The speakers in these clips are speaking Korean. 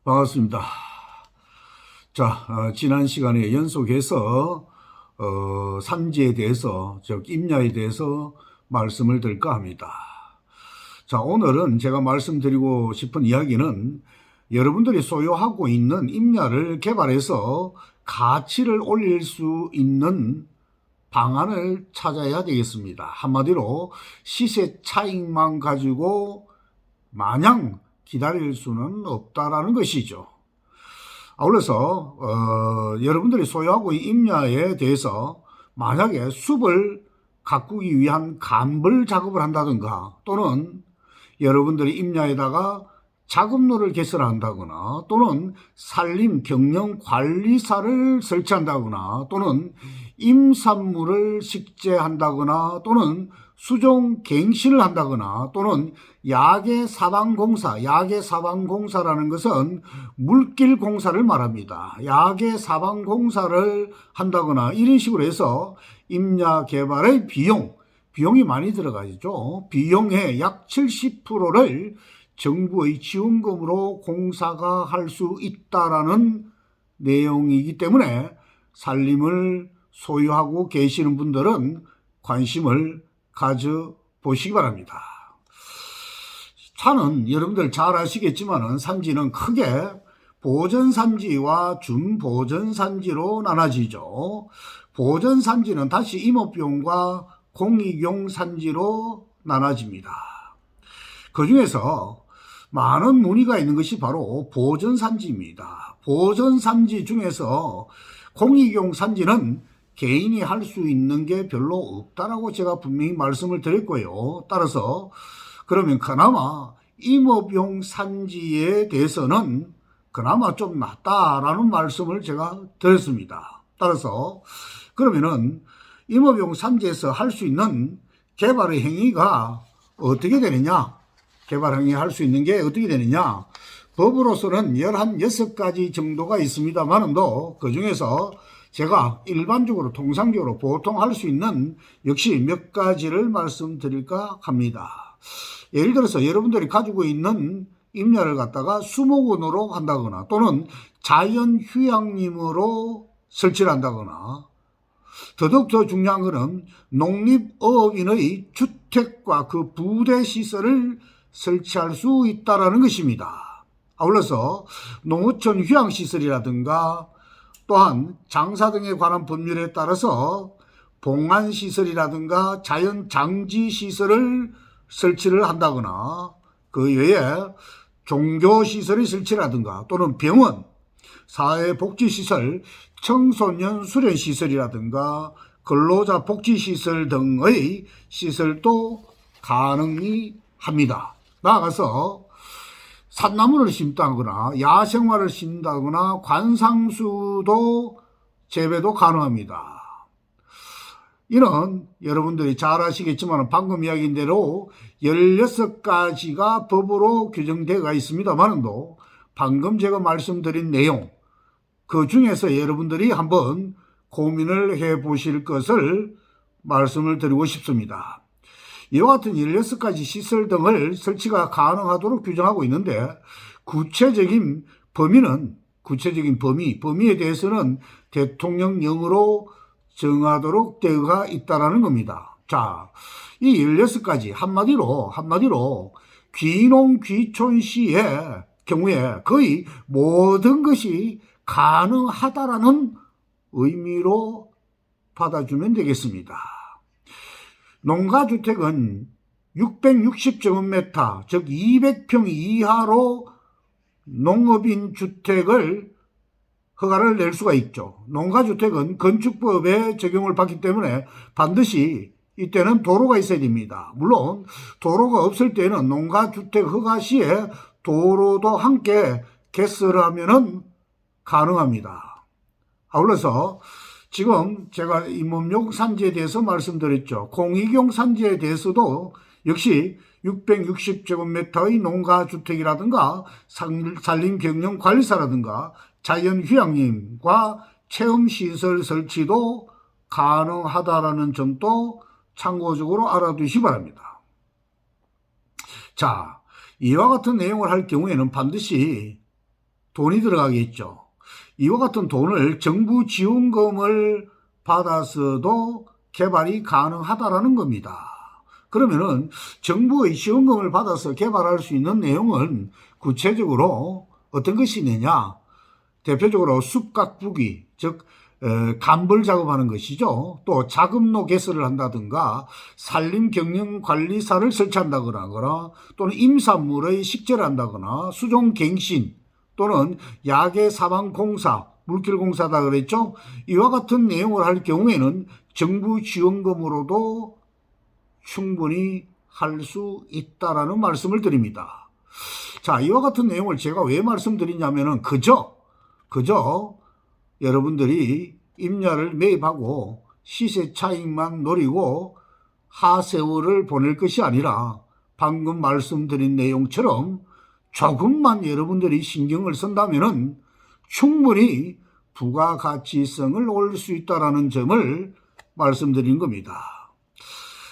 반갑습니다. 자, 지난 시간에 연속해서 산지에 대해서, 즉 임야에 대해서 말씀을 드릴까 합니다. 자, 오늘은 제가 말씀드리고 싶은 이야기는 여러분들이 소유하고 있는 임야를 개발해서 가치를 올릴 수 있는 방안을 찾아야 되겠습니다. 한마디로 시세 차익만 가지고 마냥 기다릴 수는 없다라는 것이죠. 그래서 여러분들이 소유하고 있는 임야에 대해서 만약에 숲을 가꾸기 위한 감벌 작업을 한다든가, 또는 여러분들이 임야에다가 작업로를 개설한다거나, 또는 산림 경영 관리사를 설치한다거나, 또는 임산물을 식재한다거나, 또는 수종 갱신을 한다거나, 또는 야계 사방공사라는 것은 물길 공사를 말합니다. 야계 사방공사를 한다거나 이런 식으로 해서 임야 개발의 비용이 많이 들어가죠. 비용의 약 70%를 정부의 지원금으로 공사가 할 수 있다라는 내용이기 때문에 산림을 소유하고 계시는 분들은 관심을 가져보시기 바랍니다. 산은 여러분들 잘 아시겠지만 산지는 크게 보전산지와 준보전산지로 나눠지죠. 보전산지는 다시 임업용과 공익용 산지로 나눠집니다. 그 중에서 많은 문의가 있는 것이 바로 보전산지입니다. 보전산지 중에서 공익용 산지는 개인이 할 수 있는 게 별로 없다라고 제가 분명히 말씀을 드렸고요. 따라서 그러면 그나마 임업용 산지에 대해서는 그나마 좀 낫다라는 말씀을 제가 드렸습니다. 따라서 그러면은 임업용 산지에서 할 수 있는 개발의 행위가 어떻게 되느냐? 개발 행위 할 수 있는 게 어떻게 되느냐? 법으로서는 16가지 정도가 있습니다만도 그 중에서 제가 일반적으로 통상적으로 보통 할 수 있는 역시 몇 가지를 말씀드릴까 합니다. 예를 들어서 여러분들이 가지고 있는 임야를 갖다가 수목원으로 한다거나, 또는 자연휴양림으로 설치를 한다거나, 더더욱 더 중요한 것은 농립어업인의 주택과 그 부대시설을 설치할 수 있다는 것입니다. 아울러서 농어촌 휴양시설이라든가, 또한 장사 등에 관한 법률에 따라서 봉안시설이라든가 자연장지시설을 설치를 한다거나, 그 외에 종교시설의 설치라든가, 또는 병원, 사회복지시설, 청소년 수련시설이라든가 근로자 복지시설 등의 시설도 가능이 합니다. 나아가서 산나무를 심다거나 야생화를 심다거나 관상수도 재배도 가능합니다. 이는 여러분들이 잘 아시겠지만 방금 이야기한 대로 16가지가 법으로 규정되어 있습니다만도 방금 제가 말씀드린 내용, 그 중에서 여러분들이 한번 고민을 해 보실 것을 말씀을 드리고 싶습니다. 이와 같은 16가지 시설 등을 설치가 가능하도록 규정하고 있는데, 구체적인 범위에 대해서는 대통령령으로 정하도록 되어 있다는 겁니다. 자, 이 16가지 한마디로 귀농 귀촌시의 경우에 거의 모든 것이 가능하다라는 의미로 받아주면 되겠습니다. 농가주택은 660제곱미터, 즉 200평 이하로 농업인 주택을 허가를 낼 수가 있죠. 농가주택은 건축법에 적용을 받기 때문에 반드시 이때는 도로가 있어야 됩니다. 물론 도로가 없을 때는 농가주택 허가 시에 도로도 함께 개설하면은 가능합니다. 아울러서 지금 제가 임업용 산지에 대해서 말씀드렸죠. 공익용 산지에 대해서도 역시 660제곱미터의 농가주택이라든가 산림경영관리사라든가 자연휴양림과 체험시설 설치도 가능하다라는 점도 참고적으로 알아두시기 바랍니다. 자, 이와 같은 내용을 할 경우에는 반드시 돈이 들어가겠죠. 이와 같은 돈을 정부 지원금을 받아서도 개발이 가능하다라는 겁니다. 그러면은 정부의 지원금을 받아서 개발할 수 있는 내용은 구체적으로 어떤 것이 있느냐? 대표적으로 숲 가꾸기, 즉 간벌 작업하는 것이죠. 또 자금로 개설을 한다든가 산림경영관리사를 설치한다거나 또는 임산물의 식재를 한다거나 수종갱신 또는 야계사방공사, 물길공사다 그랬죠. 이와 같은 내용을 할 경우에는 정부 지원금으로도 충분히 할 수 있다라는 말씀을 드립니다. 자, 이와 같은 내용을 제가 왜 말씀드리냐면은 그저 여러분들이 임야를 매입하고 시세 차익만 노리고 하세월을 보낼 것이 아니라 방금 말씀드린 내용처럼 조금만 여러분들이 신경을 쓴다면은 충분히 부가가치성을 올릴 수 있다는 점을 말씀드린 겁니다.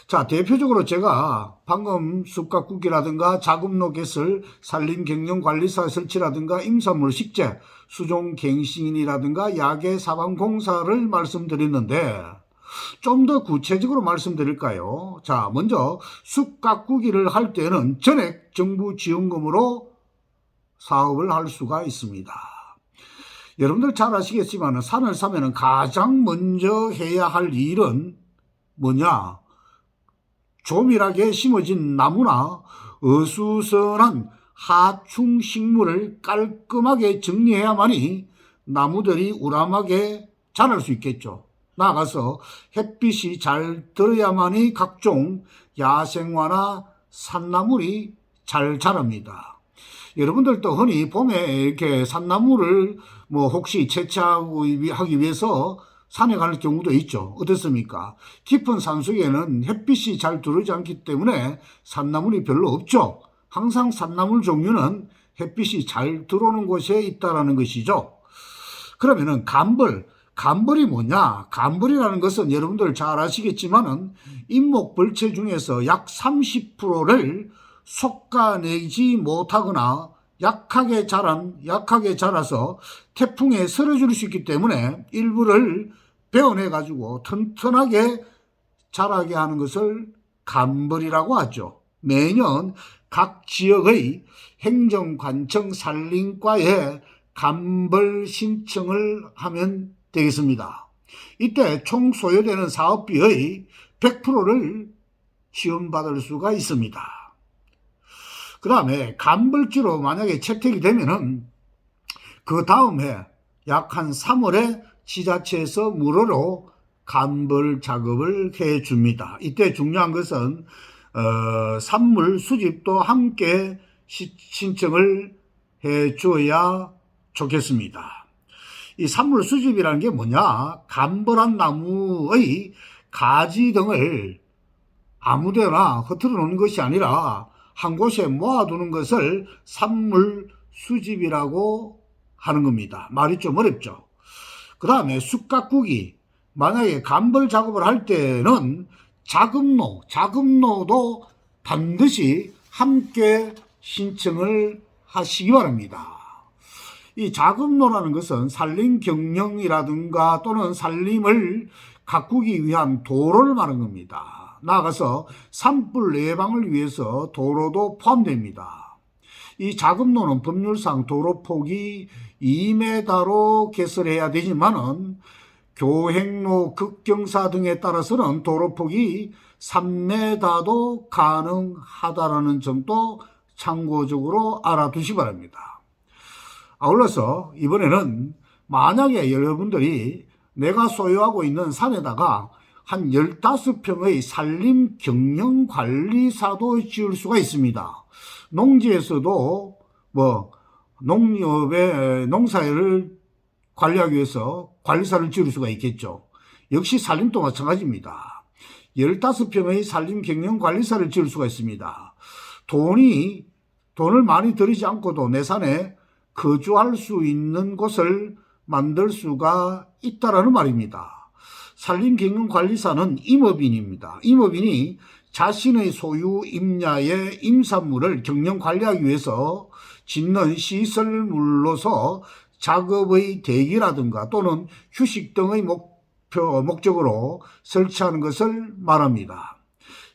자, 대표적으로 제가 방금 숲가꾸기라든가 자금로 개설, 산림경영관리사 설치라든가 임산물 식재, 수종갱신이라든가 야계사방공사를 말씀드렸는데 좀 더 구체적으로 말씀드릴까요? 자, 먼저 숲가꾸기를 할 때는 전액 정부 지원금으로 사업을 할 수가 있습니다. 여러분들 잘 아시겠지만 산을 사면은 가장 먼저 해야 할 일은 뭐냐? 조밀하게 심어진 나무나 어수선한 하충 식물을 깔끔하게 정리해야만이 나무들이 우람하게 자랄 수 있겠죠. 나아가서 햇빛이 잘 들어야만이 각종 야생화나 산나물이 잘 자랍니다. 여러분들도 흔히 봄에 이렇게 산나물을 혹시 채취하기 위해서 산에 갈 경우도 있죠. 어떻습니까? 깊은 산속에는 햇빛이 잘 들어오지 않기 때문에 산나물이 별로 없죠. 항상 산나물 종류는 햇빛이 잘 들어오는 곳에 있다는 것이죠. 그러면은 간벌이 뭐냐? 간벌이라는 것은 여러분들 잘 아시겠지만은 인목벌채 중에서 약 30%를 솎아내지 못하거나 약하게 자라서 태풍에 쓰러질 수 있기 때문에 일부를 베어내 가지고 튼튼하게 자라게 하는 것을 간벌이라고 하죠. 매년 각 지역의 행정관청 산림과에 간벌 신청을 하면 되겠습니다. 이때 총 소요되는 사업비의 100%를 지원받을 수가 있습니다. 그 다음에 간벌지로 만약에 채택이 되면은 그 다음 해 약 한 3월에 지자체에서 무료로 간벌 작업을 해 줍니다. 이때 중요한 것은 산물 수집도 함께 신청을 해 줘야 좋겠습니다. 이 산물 수집이라는 게 뭐냐? 간벌한 나무의 가지 등을 아무데나 흩어져 놓는 것이 아니라 한 곳에 모아두는 것을 산물 수집이라고 하는 겁니다. 말이 좀 어렵죠. 그 다음에 숲가꾸기. 만약에 간벌 작업을 할 때는 자금로도 반드시 함께 신청을 하시기 바랍니다. 이 자금로라는 것은 산림 경영이라든가 또는 산림을 가꾸기 위한 도로를 말하는 겁니다. 나아가서 산불 예방을 위해서 도로도 포함됩니다. 이 자금로는 법률상 도로폭이 2m로 개설해야 되지만은 교행로, 급경사 등에 따라서는 도로폭이 3m도 가능하다라는 점도 참고적으로 알아두시 바랍니다. 아울러서 이번에는 만약에 여러분들이 내가 소유하고 있는 산에다가 한 15평의 산림경영관리사도 지을 수가 있습니다. 농지에서도 농사를 관리하기 위해서 관리사를 지을 수가 있겠죠. 역시 산림도 마찬가지입니다. 15평의 산림경영관리사를 지을 수가 있습니다. 돈을 많이 들이지 않고도 내 산에 거주할 수 있는 곳을 만들 수가 있다라는 말입니다. 산림경영관리사는 임업인입니다. 임업인이 자신의 소유 임야의 임산물을 경영 관리하기 위해서 짓는 시설물로서 작업의 대기라든가 또는 휴식 등의 목적으로 설치하는 것을 말합니다.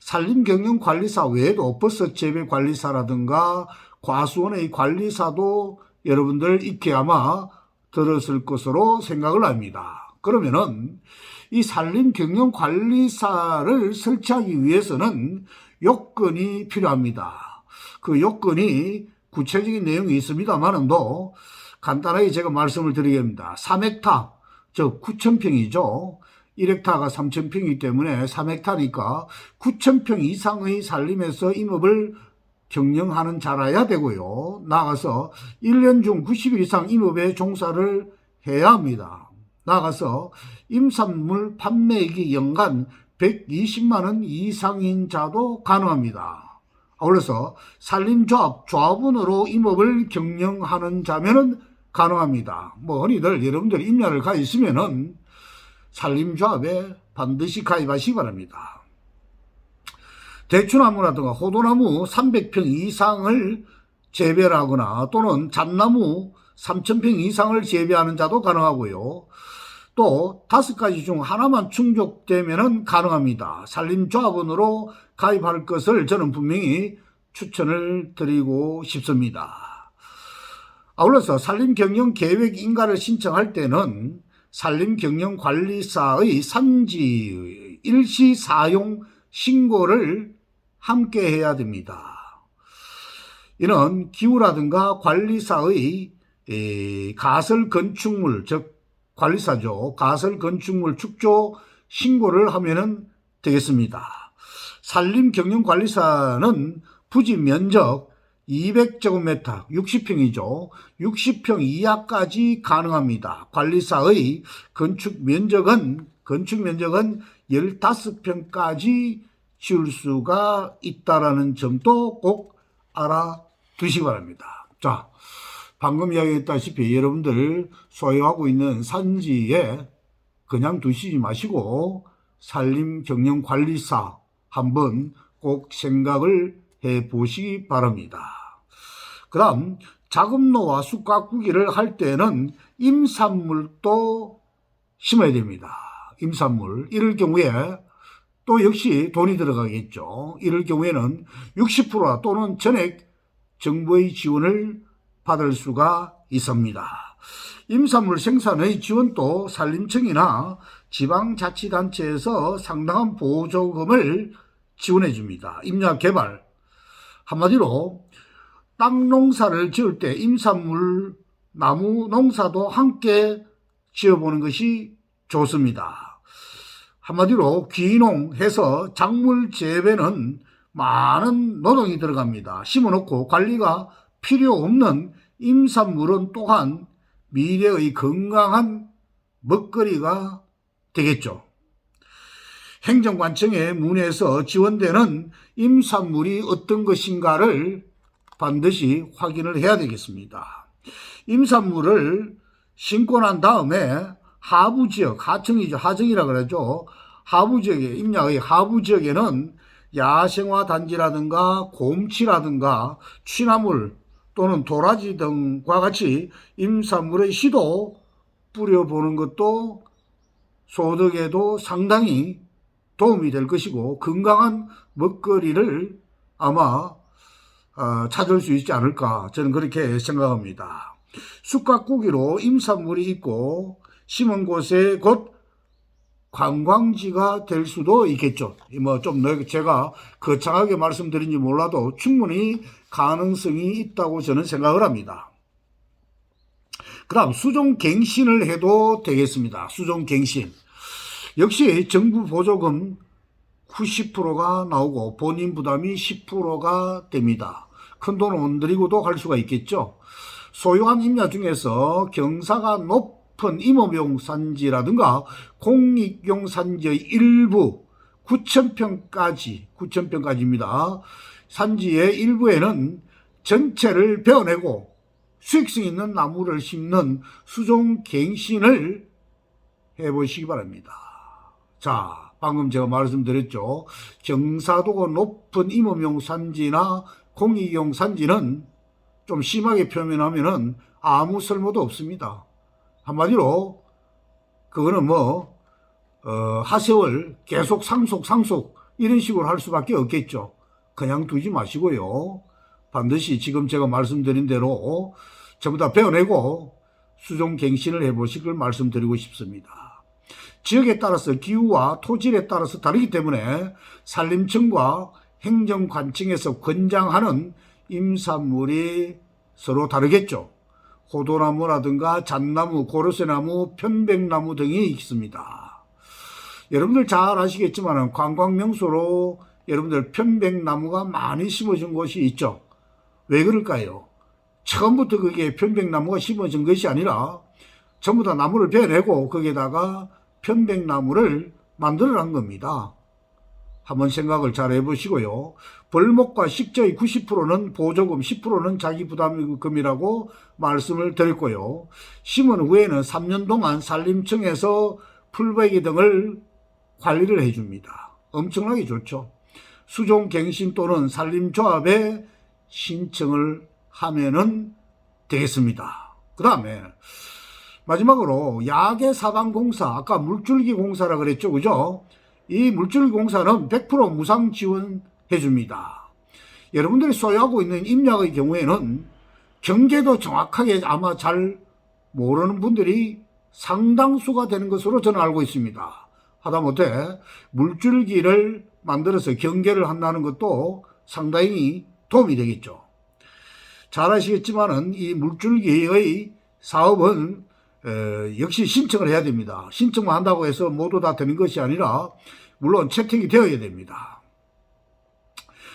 산림경영관리사 외에도 버섯 재배관리사라든가 과수원의 관리사도 여러분들 익히 아마 들었을 것으로 생각을 합니다. 그러면은 이 산림경영관리사를 설치하기 위해서는 요건이 필요합니다. 그 요건이 구체적인 내용이 있습니다만도 간단하게 제가 말씀을 드리겠습니다. 3헥타, 즉 9,000평이죠. 1헥타가 3,000평이기 때문에 3헥타니까 9,000평 이상의 산림에서 임업을 경영하는 자라야 되고요. 나아가서 1년 중 90일 이상 임업에 종사를 해야 합니다. 나아가서 임산물 판매액이 연간 120만 원 이상인 자도 가능합니다. 아울러서 산림조합, 조합원으로 임업을 경영하는 자면은 가능합니다. 흔히들 여러분들 임야를 가있으면은 산림조합에 반드시 가입하시기 바랍니다. 대추나무라든가 호도나무 300평 이상을 재배하거나 또는 잣나무 3,000평 이상을 재배하는 자도 가능하고요. 또 5가지 중 하나만 충족되면 가능합니다. 산림조합원으로 가입할 것을 저는 분명히 추천을 드리고 싶습니다. 아울러서 산림경영계획인가를 신청할 때는 산림경영관리사의 산지 일시사용 신고를 함께 해야 됩니다. 이는 기후라든가 관리사의 가설건축물, 즉 관리사죠. 가설건축물 축조 신고를 하면 되겠습니다. 산림경영관리사는 부지 면적 200제곱미터, 60평이죠. 60평 이하까지 가능합니다. 관리사의 건축 면적은 15평까지 지을 수가 있다는 점도 꼭 알아두시기 바랍니다. 자, 방금 이야기했다시피 여러분들 소유하고 있는 산지에 그냥 두시지 마시고 산림경영관리사 한번 꼭 생각을 해보시기 바랍니다. 그 다음 작업로와 숲가꾸기를 할 때는 임산물도 심어야 됩니다. 임산물. 이럴 경우에 또 역시 돈이 들어가겠죠. 이럴 경우에는 60% 또는 전액 정부의 지원을 받을 수가 있습니다. 임산물 생산의 지원도 산림청이나 지방자치단체에서 상당한 보조금을 지원해 줍니다. 임야 개발. 한마디로 땅 농사를 지을 때 임산물 나무 농사도 함께 지어보는 것이 좋습니다. 한마디로 귀농해서 작물 재배는 많은 노동이 들어갑니다. 심어놓고 관리가 필요 없는 임산물은 또한 미래의 건강한 먹거리가 되겠죠. 행정관청에 문의해서 지원되는 임산물이 어떤 것인가를 반드시 확인을 해야 되겠습니다. 임산물을 심고 난 다음에 하부지역, 하청이죠. 하정이라 그러죠. 하부지역에, 임야의 하부지역에는 야생화 단지라든가 곰치라든가 취나물 또는 도라지 등과 같이 임산물의 씨도 뿌려보는 것도 소득에도 상당히 도움이 될 것이고 건강한 먹거리를 아마 찾을 수 있지 않을까 저는 그렇게 생각합니다. 숲가꾸기로 임산물이 있고 심은 곳에 곧 관광지가 될 수도 있겠죠. 좀 제가 거창하게 말씀드린지 몰라도 충분히 가능성이 있다고 저는 생각을 합니다. 그 다음 수종갱신을 해도 되겠습니다. 수종갱신. 역시 정부 보조금 90%가 나오고 본인 부담이 10%가 됩니다. 큰 돈을 못 들이고도 할 수가 있겠죠. 소유한 임야 중에서 경사가 높은 임업용 산지라든가 공익용 산지의 일부 9,000평까지입니다. 산지의 일부에는 전체를 베어내고 수익성 있는 나무를 심는 수종갱신을 해보시기 바랍니다. 자, 방금 제가 말씀드렸죠. 경사도가 높은 임업용 산지나 공익용 산지는 좀 심하게 표현하면은 아무 쓸모도 없습니다. 한마디로 그거는 하세월 계속 상속 이런 식으로 할 수밖에 없겠죠. 그냥 두지 마시고요. 반드시 지금 제가 말씀드린 대로 전부 다 배워내고 수종갱신을 해보실 걸 말씀드리고 싶습니다. 지역에 따라서 기후와 토질에 따라서 다르기 때문에 산림청과 행정관청에서 권장하는 임산물이 서로 다르겠죠. 호도나무라든가 잣나무, 고로쇠나무, 편백나무 등이 있습니다. 여러분들 잘 아시겠지만 관광명소로 여러분들 편백나무가 많이 심어진 곳이 있죠. 왜 그럴까요? 처음부터 그게 편백나무가 심어진 것이 아니라 전부 다 나무를 베어내고 거기에다가 편백나무를 만들어낸 겁니다. 한번 생각을 잘 해보시고요. 벌목과 식재의 90%는 보조금, 10%는 자기 부담금이라고 말씀을 드렸고요. 심은 후에는 3년 동안 산림청에서 풀베기 등을 관리를 해줍니다. 엄청나게 좋죠. 수종갱신 또는 산림조합에 신청을 하면은 되겠습니다. 그 다음에 마지막으로 야계사방공사, 아까 물줄기 공사라 그랬죠, 그죠? 이 물줄기 공사는 100% 무상 지원해 줍니다. 여러분들이 소유하고 있는 임야의 경우에는 경계도 정확하게 아마 잘 모르는 분들이 상당수가 되는 것으로 저는 알고 있습니다. 하다못해 물줄기를 만들어서 경계를 한다는 것도 상당히 도움이 되겠죠. 잘 아시겠지만은 이 물줄기의 사업은 역시 신청을 해야 됩니다. 신청만 한다고 해서 모두 다 되는 것이 아니라 물론 채택이 되어야 됩니다.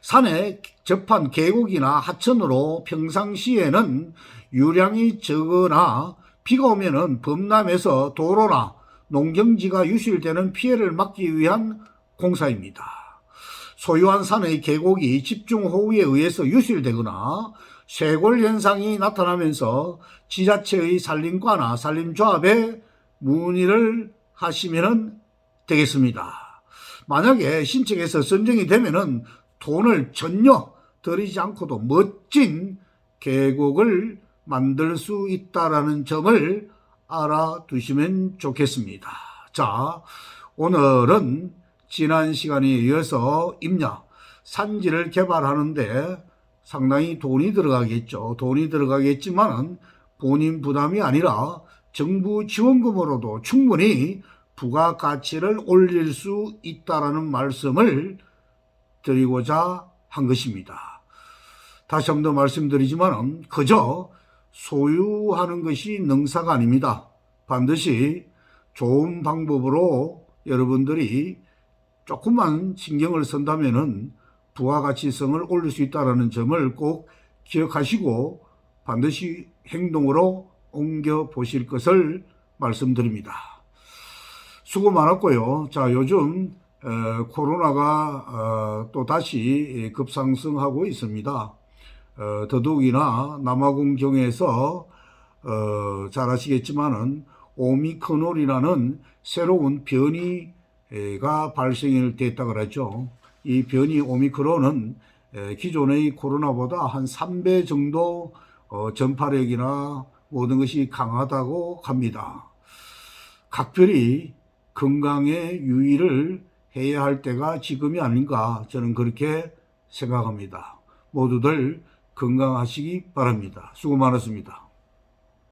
산에 접한 계곡이나 하천으로 평상시에는 유량이 적거나 비가 오면은 범람해서 도로나 농경지가 유실되는 피해를 막기 위한 공사입니다. 소유한 산의 계곡이 집중호우에 의해서 유실되거나 쇄골 현상이 나타나면서 지자체의 산림과나 산림조합에 문의를 하시면 되겠습니다. 만약에 신청해서 선정이 되면은 돈을 전혀 들이지 않고도 멋진 계곡을 만들 수 있다는 점을 알아두시면 좋겠습니다. 자, 오늘은 지난 시간에 이어서 임야, 산지를 개발하는데 상당히 돈이 들어가겠죠. 돈이 들어가겠지만 본인 부담이 아니라 정부 지원금으로도 충분히 부가가치를 올릴 수 있다는 말씀을 드리고자 한 것입니다. 다시 한 번 더 말씀드리지만 그저 소유하는 것이 능사가 아닙니다. 반드시 좋은 방법으로 여러분들이 조금만 신경을 쓴다면은 부가가치성을 올릴 수 있다는 점을 꼭 기억하시고 반드시 행동으로 옮겨 보실 것을 말씀드립니다. 수고 많았고요. 자, 요즘 코로나가 또 다시 급상승하고 있습니다. 더더욱이나 남아공경에서 잘 아시겠지만은 오미크론이라는 새로운 변이가 발생이 됐다 그랬죠. 이 변이 오미크론은 기존의 코로나보다 한 3배 정도 전파력이나 모든 것이 강하다고 합니다. 각별히 건강에 유의를 해야 할 때가 지금이 아닌가 저는 그렇게 생각합니다. 모두들 건강하시기 바랍니다. 수고 많았습니다.